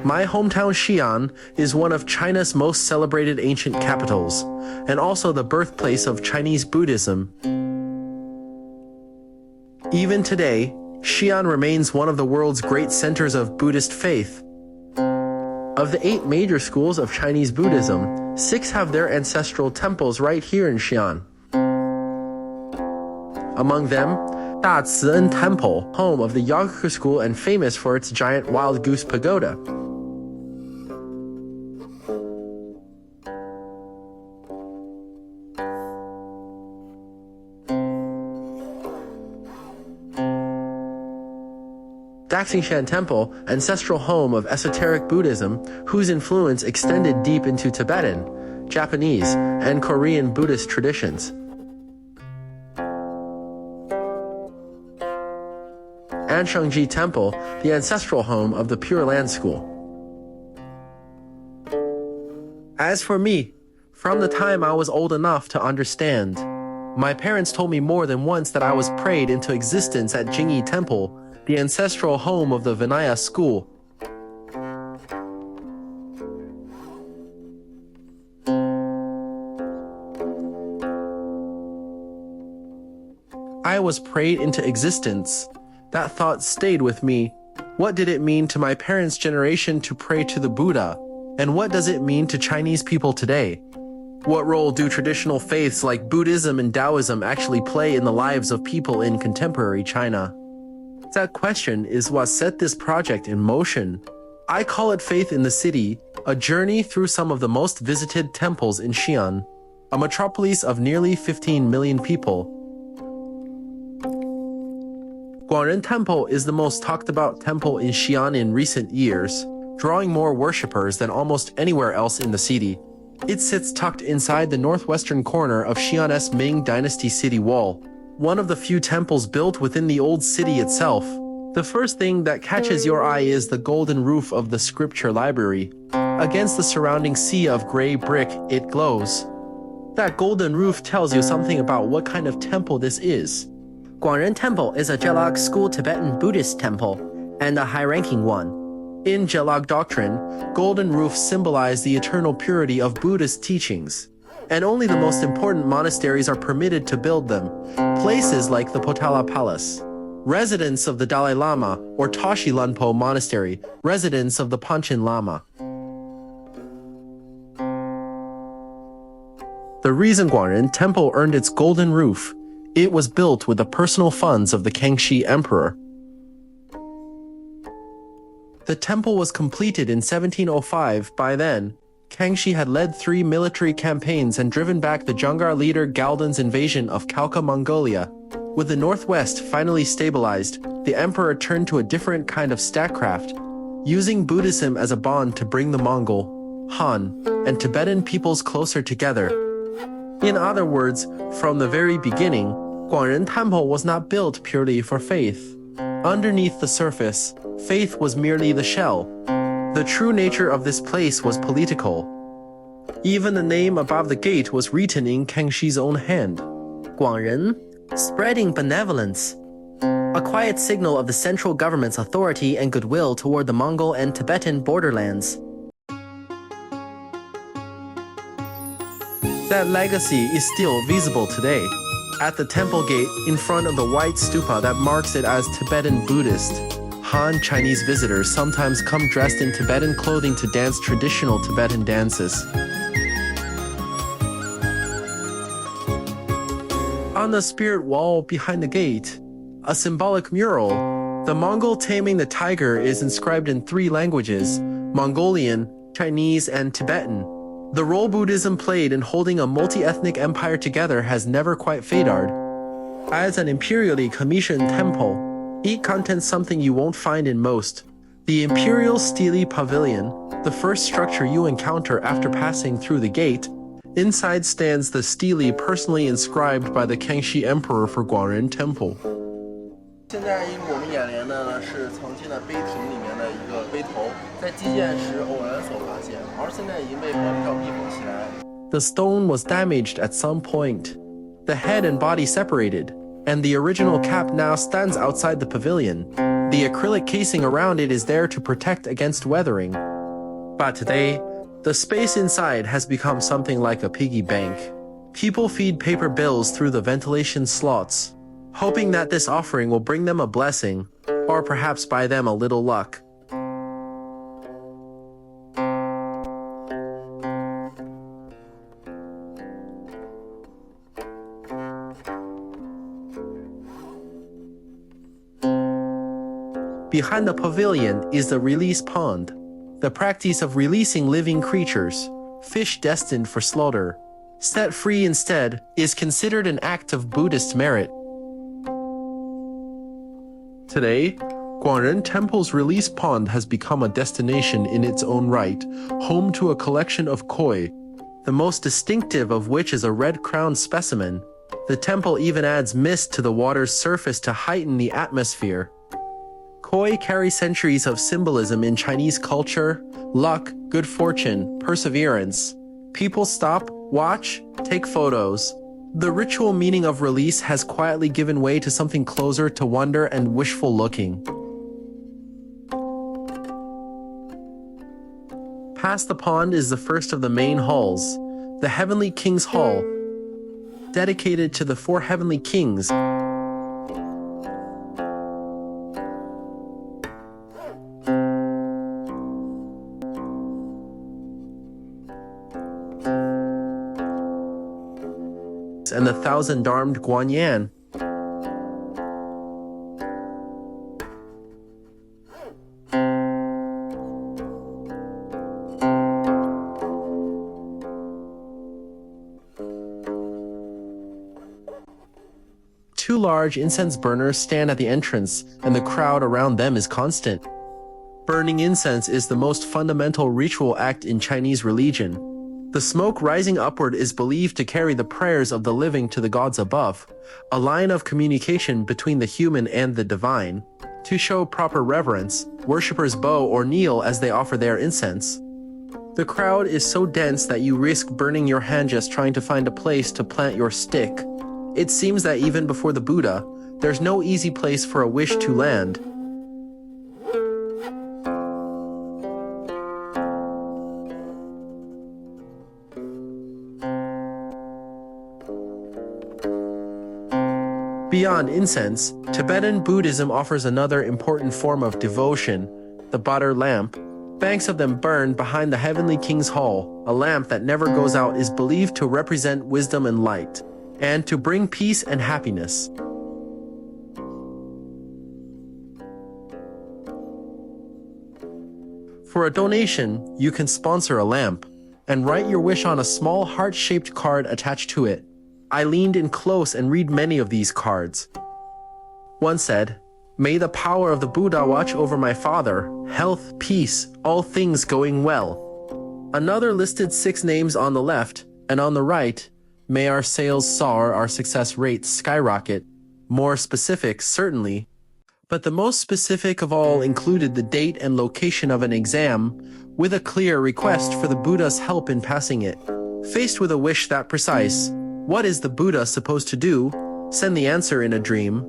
My hometown Xi'an is one of China's most celebrated ancient capitals, and also the birthplace of Chinese Buddhism. Even today, Xi'an remains one of the world's great centers of Buddhist faith. Of the 8 major schools of Chinese Buddhism, 6 have their ancestral temples right here in Xi'an. Among them, Da'ci'en Temple, home of the Yaghu school and famous for its giant wild goose pagoda. Daxingshan Temple, ancestral home of esoteric Buddhism, whose influence extended deep into Tibetan, Japanese, and Korean Buddhist traditions. Anshangji Temple, the ancestral home of the Pure Land School. As for me, from the time I was old enough to understand, my parents told me more than once that I was prayed into existence at Jingyi Temple, the ancestral home of the Vinaya school. I was prayed into existence. That thought stayed with me. What did it mean to my parents' generation to pray to the Buddha? And what does it mean to Chinese people today? What role do traditional faiths like Buddhism and Taoism actually play in the lives of people in contemporary China? That question is what set this project in motion. I call it Faith in the City, a journey through some of the most visited temples in Xi'an, a metropolis of nearly 15 million people. Guangren Temple is the most talked about temple in Xi'an in recent years, drawing more worshippers than almost anywhere else in the city. It sits tucked inside the northwestern corner of Xi'an's Ming Dynasty city wall, one of the few temples built within the old city itself. The first thing that catches your eye is the golden roof of the scripture library. Against the surrounding sea of gray brick, it glows. That golden roof tells you something about what kind of temple this is. Guangren Temple is a Gelug school Tibetan Buddhist temple, and a high-ranking one. In Gelug doctrine, golden roofs symbolize the eternal purity of Buddhist teachings, and only the most important monasteries are permitted to build them, places like the Potala Palace, residence of the Dalai Lama, or Tashi Lunpo Monastery, residence of the Panchen Lama. The reason Guangren Temple earned its golden roof, it was built with the personal funds of the Kangxi Emperor. The temple was completed in 1705. By then, Kangxi had led 3 military campaigns and driven back the Zhongar leader Galdan's invasion of Khalkha Mongolia. With the northwest finally stabilized, the emperor turned to a different kind of statecraft, using Buddhism as a bond to bring the Mongol, Han, and Tibetan peoples closer together. In other words, from the very beginning, Guangren Temple was not built purely for faith. Underneath the surface, faith was merely the shell. The true nature of this place was political. Even the name above the gate was written in Kangxi's own hand. Guangren, spreading benevolence. A quiet signal of the central government's authority and goodwill toward the Mongol and Tibetan borderlands. That legacy is still visible today. At the temple gate, in front of the white stupa that marks it as Tibetan Buddhist, Han Chinese visitors sometimes come dressed in Tibetan clothing to dance traditional Tibetan dances. On the spirit wall behind the gate, a symbolic mural, the Mongol taming the tiger is inscribed in 3 languages, Mongolian, Chinese, and Tibetan. The role Buddhism played in holding a multi-ethnic empire together has never quite faded. As an imperially commissioned temple, it contains something you won't find in most. The Imperial Stele Pavilion, the first structure you encounter after passing through the gate. Inside stands the stele personally inscribed by the Kangxi Emperor for Guangren Temple. 现在映入我们眼帘的呢是曾经的碑亭里面的一个碑头，在基建时偶然所发现，而现在已经被保票密封起来。The stone was damaged at some point. The head and body separated, and the original cap now stands outside the pavilion. The acrylic casing around it is there to protect against weathering. But today, the space inside has become something like a piggy bank. People feed paper bills through the ventilation slots, hoping that this offering will bring them a blessing, or perhaps buy them a little luck. Behind the pavilion is the release pond, the practice of releasing living creatures, fish destined for slaughter. Set free instead is considered an act of Buddhist merit. Today, Guangren Temple's release pond has become a destination in its own right, home to a collection of koi, the most distinctive of which is a red-crowned specimen. The temple even adds mist to the water's surface to heighten the atmosphere. Koi carry centuries of symbolism in Chinese culture: luck, good fortune, perseverance. People stop, watch, take photos. The ritual meaning of release has quietly given way to something closer to wonder and wishful looking. Past the pond is the first of the main halls, the Heavenly King's Hall, dedicated to the four heavenly kings. And the thousand-armed Guangren. Two large incense burners stand at the entrance, and the crowd around them is constant. Burning incense is the most fundamental ritual act in Chinese religion. The smoke rising upward is believed to carry the prayers of the living to the gods above, a line of communication between the human and the divine. To show proper reverence, worshippers bow or kneel as they offer their incense. The crowd is so dense that you risk burning your hand just trying to find a place to plant your stick. It seems that even before the Buddha, there's no easy place for a wish to land. Beyond incense, Tibetan Buddhism offers another important form of devotion, the butter lamp. Banks of them burn behind the Heavenly King's Hall. A lamp that never goes out is believed to represent wisdom and light, and to bring peace and happiness. For a donation, you can sponsor a lamp, and write your wish on a small heart-shaped card attached to it. I leaned in close and read many of these cards. One said, "May the power of the Buddha watch over my father, health, peace, all things going well." Another listed 6 names on the left, and on the right, "May our sales soar, our success rates skyrocket." More specific, certainly, but the most specific of all included the date and location of an exam, with a clear request for the Buddha's help in passing it. Faced with a wish that precise, what is the Buddha supposed to do? Send the answer in a dream.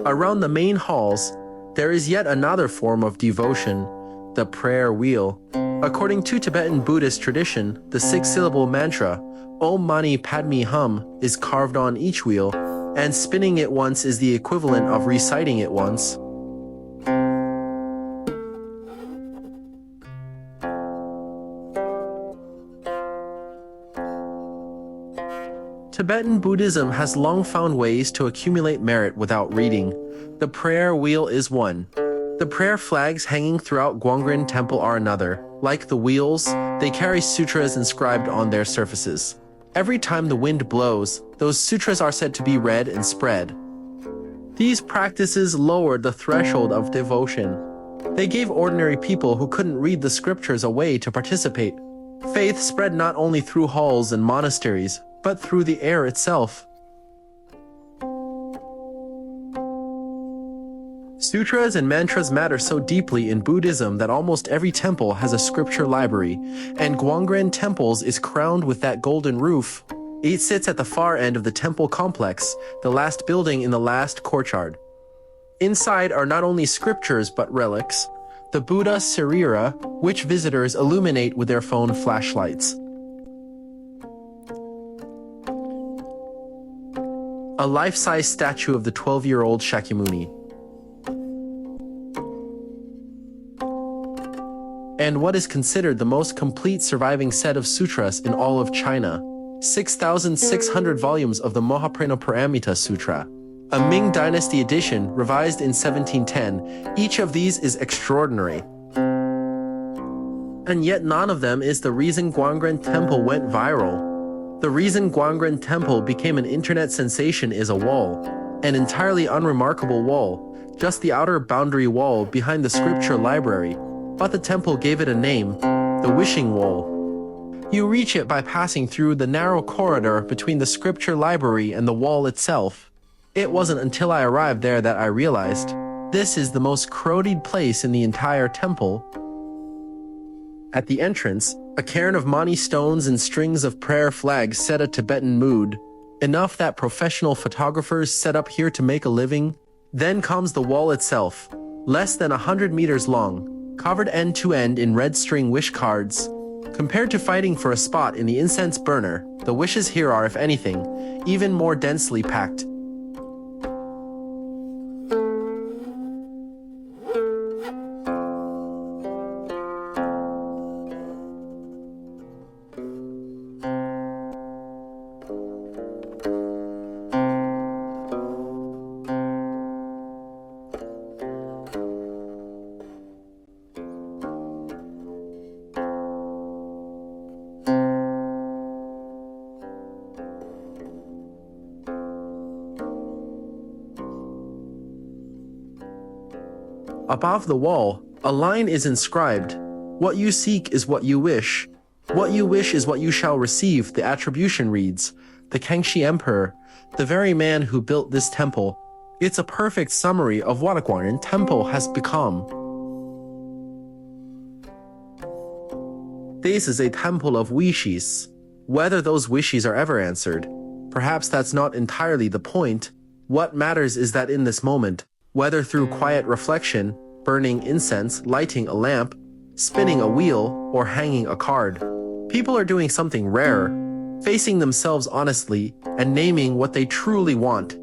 Around the main halls, there is yet another form of devotion, the prayer wheel. According to Tibetan Buddhist tradition, the 6-syllable mantra, Om Mani Padme Hum, is carved on each wheel, and spinning it once is the equivalent of reciting it once. Tibetan Buddhism has long found ways to accumulate merit without reading. The prayer wheel is one. The prayer flags hanging throughout Guangren Temple are another. Like the wheels, they carry sutras inscribed on their surfaces. Every time the wind blows, those sutras are said to be read and spread. These practices lowered the threshold of devotion. They gave ordinary people who couldn't read the scriptures a way to participate. Faith spread not only through halls and monasteries, but through the air itself. Sutras and mantras matter so deeply in Buddhism that almost every temple has a scripture library, and Guangren Temples is crowned with that golden roof. It sits at the far end of the temple complex, the last building in the last courtyard. Inside are not only scriptures but relics, the Buddha Sarira, which visitors illuminate with their phone flashlights. A life-size statue of the 12-year-old Shakyamuni. And what is considered the most complete surviving set of sutras in all of China, 6,600 volumes of the Mahaprajnaparamita Sutra, a Ming Dynasty edition revised in 1710. Each of these is extraordinary. And yet none of them is the reason Guangren Temple went viral. The reason Guangren Temple became an internet sensation is a wall, an entirely unremarkable wall, just the outer boundary wall behind the scripture library, but the temple gave it a name, the Wishing Wall. You reach it by passing through the narrow corridor between the scripture library and the wall itself. It wasn't until I arrived there that I realized, this is the most crowded place in the entire temple. At the entrance, a cairn of mani stones and strings of prayer flags set a Tibetan mood, enough that professional photographers set up here to make a living. Then comes the wall itself, less than 100 meters long, covered end to end in red string wish cards. Compared to fighting for a spot in the incense burner, the wishes here are, if anything, even more densely packed. Above the wall, a line is inscribed, "What you seek is what you wish. What you wish is what you shall receive." The attribution reads, the Kangxi Emperor, the very man who built this temple. It's a perfect summary of what a Guangren temple has become. This is a temple of wishes. Whether those wishes are ever answered, perhaps that's not entirely the point. What matters is that in this moment, whether through quiet reflection, burning incense, lighting a lamp, spinning a wheel, or hanging a card, people are doing something rare, facing themselves honestly and naming what they truly want.